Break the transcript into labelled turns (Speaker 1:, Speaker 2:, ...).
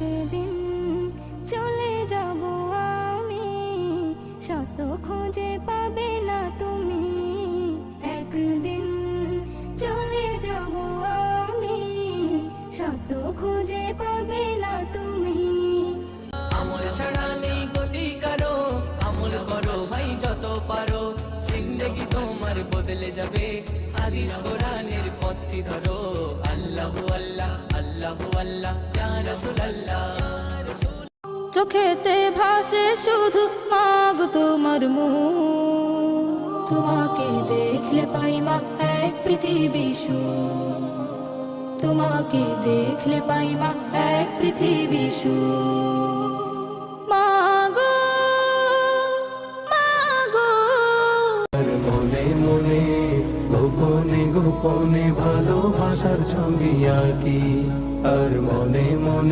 Speaker 1: একদিন চলে যাব আমি, শত খুঁজে পাবে না তুমি। একদিন চলে যাব আমি, শত খুঁজে পাবে না তুমি।
Speaker 2: আমল ছাড়া নেই গতি কারো, আমল করো ভাই যত পারো, জিন্দেগি তোমার বদলে যাবে, হাদিস কোরআনের পথটি ধরো। আল্লাহু আল্লাহ আল্লাহু আল্লাহ ইয়া রাসূলুল্লাহ।
Speaker 1: চোখেতে ভাসে শুধু মাগো তোমার মুখ, তোমাকে দেখলে পাই মা এক পৃথিবী সুখ। তোমাকে দেখলে পাই মা এক পৃথিবী সুখ। মাগো মাগো
Speaker 3: মনে মনে গোপনে গোপনে ভালোবাসার ছবি আঁকি, আর মনে মনে